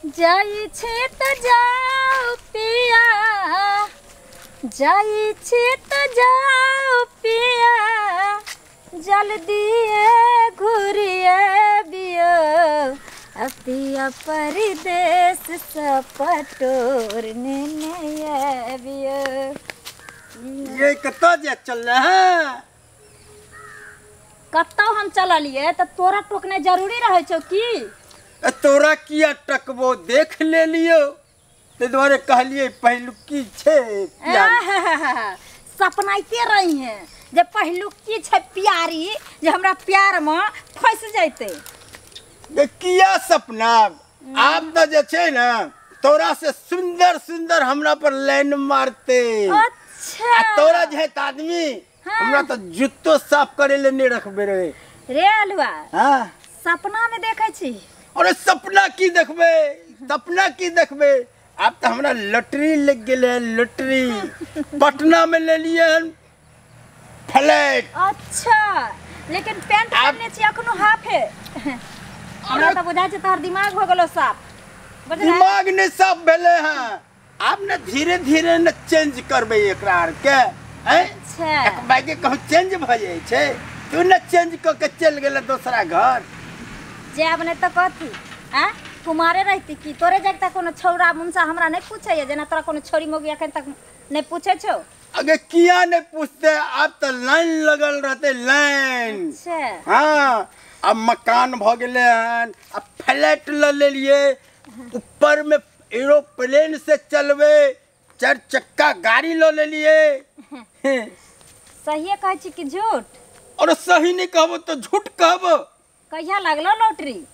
जाई छे त जाओ पिया, जाई छे त जाओ पिया, जल्दी घुरिए बियो, अपिया परदेस सपटोर ने बियो। ये कत्ता जे चल रहा है? कत्ता हम चलिए तो तोरा टोकने जरूरी रहे छो की? तोरा किया टकबो देख ले लियो ते द्वारे कहलिए पहलुकी छे प्यारी। सपनाइते रही हैं जे पहलुकी छे प्यारी जे हमरा प्यार में फंस जाते। ये किया सपना आप तो जे छे ना तोरा से सुंदर सुंदर हमरा पर लाइन मारते। अच्छा तोरा जे आदमी हमरा तो जुत्तो साफ करे ले नहीं रखबे रे। रे अलवा हां सपना में देखे छी। अरे सपना की देखबे, सपना की देखबे। अब तो हमरा लॉटरी लग गेल है, लॉटरी पटना में ले लिए फ्लैट। अच्छा लेकिन पैंट पहनने छी अखनो हाफ है। हमरा तो बुझा छ तोहर दिमाग हो गेलो साफ। दिमाग ने साफ भेले हैं। आप ने धीरे धीरे न चेंज करबे एकरा आर के हैं। अच्छा एक बागे कहू चेंज भ जाय छे, तू न चेंज क के चल गेले दूसरा घर। जे अपने तो कथी हां कुमारे रहती की तोरे जगता कोनो छौरा मुंसा हमरा नहीं पूछे है जेना तोरा कोनो छोरी मोगी अखन तक नहीं पूछे छो। अगे किया नहीं पूछते, अब तो लाइन लगल रहते लाइन। अच्छा हाँ अब मकान भ गेले हन, अब फ्लैट ले लिए, ऊपर में एरोप्लेन से चलवे, 4 चक्का गाड़ी ले लिए। सही कहे छी कि झूठ? और सही नहीं कहबो तो झूठ कहबो। कहिया लगलो लॉटरी?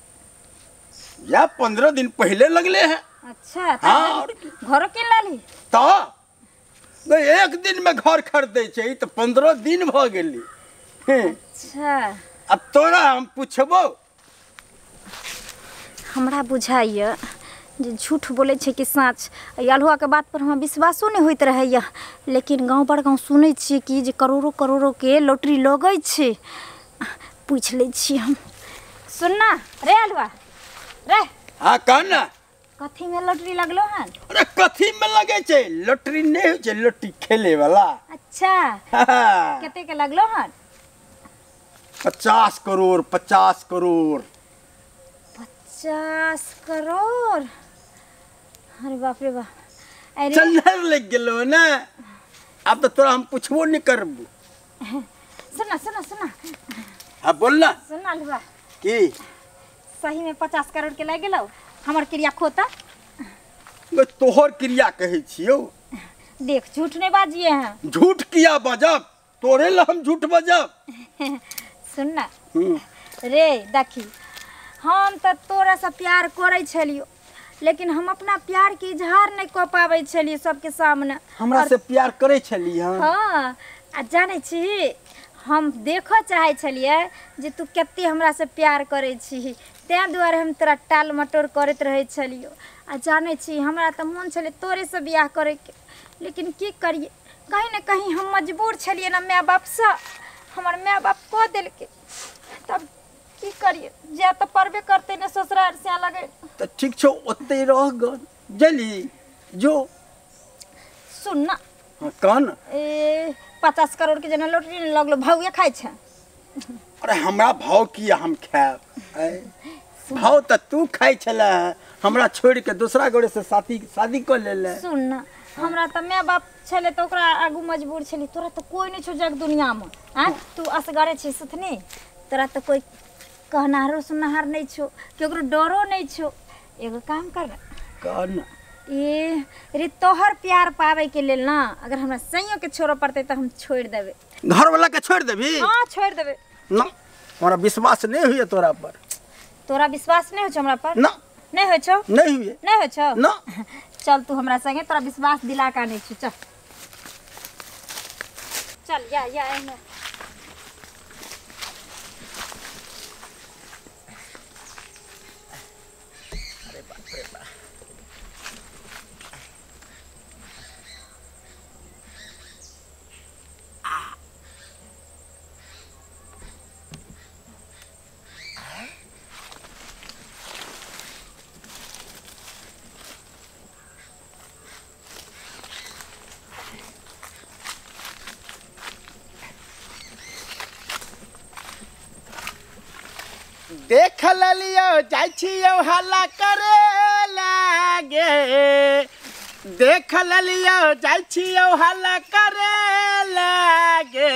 या 15 दिन पहले लगले हैं। अच्छा हाँ घर के लाली तो एक दिन में घर खरीदे छे तो 15 दिन भ गेली। अच्छा अब तोरा हम पूछबो। हमरा बुझाइए जे झूठ बोले छे कि सच। अलहुआ के बात पर हम विश्वासो नहीं होइत रहैया, लेकिन गांव पर गांव सुनै छी कि जे करोड़ों करोड़ों के लॉटरी लगै छे। पूछ ले छी हम। सुनना रे अलहुआ रे। हाँ कहना कथी में लॉटरी लगलो हन? अरे कथी में लगे छे? लॉटरी नहीं होय छे, लॉटरी खेले वाला। अच्छा कते के लगलो हन? 50 करोड़ 50 करोड़ 50 करोड़। अरे बाप रे बाप। अरे चन्नर लग गेलो ना। अब तो तोरा हम पूछबो नहीं करबो। सुना सुना सुना। अब बोलना सुना अलहुआ की सही में 50 करोड़ के लग गेलो हमर क्रिया खोता। तोहर क्रिया कहे छियो। देख झूठ नहीं बाजिए हैं। झूठ किया बजब, तोरे ला हम झूठ बजब। सुनना रे देखी हम तो तोरा से प्यार करे छलियो, लेकिन हम अपना प्यार के इजहार नहीं कर पावे छलिए सबके सामने। हमरा से प्यार करे छली। हाँ आ जाने छी हम देखो चाहे छलिए जे तू कते हमरा से प्यार करे छी, ते दुआरे हम तोरा टाल मटोर करत रहे छलियो। आ जाने छी हमरा तो मन छले तोरे से बियाह करे के, लेकिन की करिए कहीं न कहीं हम मजबूर छलिए ना माय बाप से। हमार माय बाप कह दिल के तब की करिए जे तो परबे करते ने ससुराल से लगे। तो ठीक छो ओते रह ग जली जो। सुनना हाँ कौन 50 करोड़ के जना लॉटरी ने लगलो भाउए खाइ छ। अरे हमरा भाव किया हम खाएब? भाव तो तू खाई छला, हमरा छोड़ के दूसरा गोरे से शादी कर ले। सुन ना हमरा तो माय बाप छले तो ओकरा आगू मजबूर छली। तोरा तो कोई नहीं छो जग दुनिया में। हां तू असगरे छी सुथनी, तोरा तो कोई कहनारो सुनहार नहीं छो, केकरो डरो नहीं छो। एगो काम कर कौन ए रे तोहर प्यार पावे के लेल ना अगर हमरा सैयो के छोड़ो पड़ते तो हम छोड़ देबे। घर वाला के छोड़ देबी? हां छोड़ देबे ना। हमरा विश्वास नहीं हुए तोरा पर। तोरा विश्वास नहीं हो छ हमरा पर? ना नहीं हो छ? नहीं हुए। नहीं हो छ ना। चल तू हमरा संगे तोरा विश्वास दिला का नहीं छ। चल चल या एने। अरे बाप रे बाप। देख लियो जाइ छियो हल्ला करे लागे देख लियो जाइ छियो हल्ला करे लागे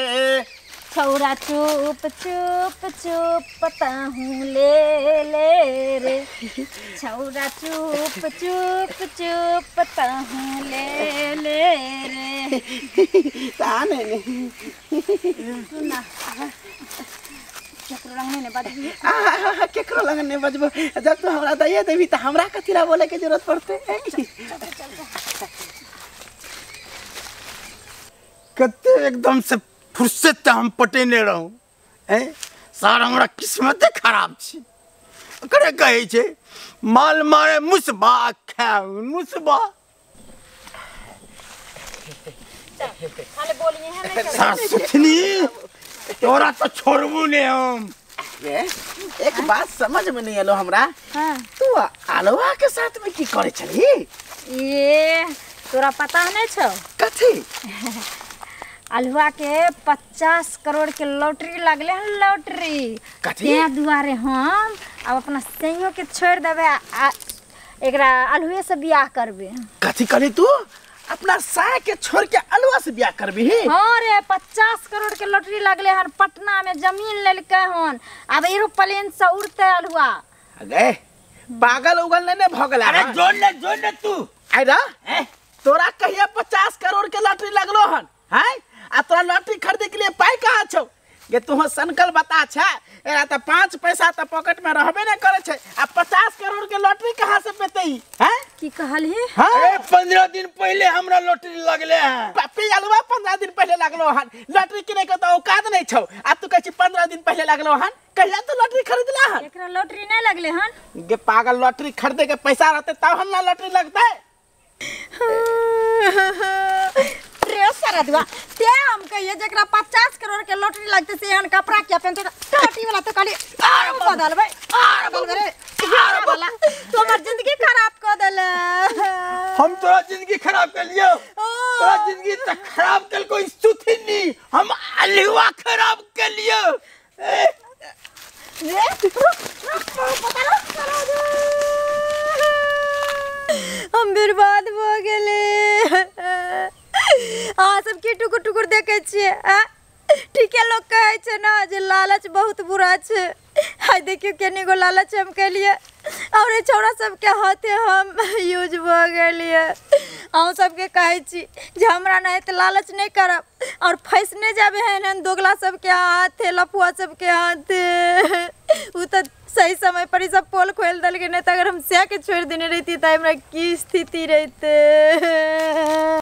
छौरा चुप चुप चुप पताहूँ ले ले रे छौरा चुप चुप चुप पताहूँ ले ले रे ताने सुना केकरो लंग ने बजबी केकरो लंग ने बजबो जब तू हमरा दइए देबी त हमरा कथिला बोले के जरूरत पड़ते कते एकदम से फुर्सत हम पटेने रहूं सारा हमरा किस्मत खराब छी करे कहे छे माल मारे मुसबा खाऊ मुसबा खाली बोलिए है नहीं सासुथनी तोरा तो छोड़बू ने हम ये एक बात समझ में नहीं आलो हमरा हां तू आलवा के साथ में की करे छली ये तोरा पता नहीं छौ कथी अलहुआ के 50 करोड़ के लॉटरी लगले हैं लॉटरी कथी ते दुआरे हम अब अपना सैयो के छोड़ देबे एकरा अलहुए से बियाह करबे कथी करी तू अपना साय के छोड़ के अलवा से बियाह करबी हां रे 50 करोड़ के लॉटरी लगले हन पटना में जमीन लेलके हन अब एरोप्लेन से उड़ते अलहुआ अगे पागल उगल ने भगल अरे जोड़ ने तू आइरा तोरा कहिया 50 करोड़ के लॉटरी लगलो हन हैं आ तोरा लॉटरी खरीदे के लिए पाई कहाँ छौ गे तू संकल बता छा एरा त 5 पैसा त पॉकेट में रहबे न करे छे आ 50 करोड़ के लॉटरी कहाँ से पेतई हैं की कहली अरे 15 दिन पहले हमरा लॉटरी लगले हैं पापी अलवा 15 दिन पहले लगलो हन लॉटरी किने के त औकात नहीं छौ आ तू कहै छी 15 दिन पहले लगलो हन कहिया तू लॉटरी खरीदला हन एकरा लॉटरी नहीं लगले हन गे पागल लॉटरी खरीदे के पैसा रहते तब हम ना लॉटरी लगते रे सारा दुआ ते हम कहिए जकरा 50 करोड़ के लॉटरी लगते से हन कपड़ा क्या पहनते टाटी वाला तो खाली बदल भाई बदल रे वाला तो हमर जिंदगी खराब कर देले हम तोरा जिंदगी खराब कर लियो तोरा जिंदगी त खराब कल कोई सुथनी हम अलवा खराब कर लियो रे पता ना हम बर्बाद हो गेले सब की टुकुर टुकुर देखे छिए ठीके लोग कहे छे ना जे लालच बहुत बुरा छे हाय देखियो केने गो लालच हम के लिए और छोरा सब के हाथे हम यूज भ गेलिए हम सब के कहे छी जे हमरा नहीं त लालच नहीं करब और फैसने जाबे हैं दोगला सब के हाथे लफुआ सब के हाथे उ त सही समय पर ही सब पोल खोल दल के नहीं तो अगर हम से के छोड़ देने रहती तो हमरा की स्थिति रहते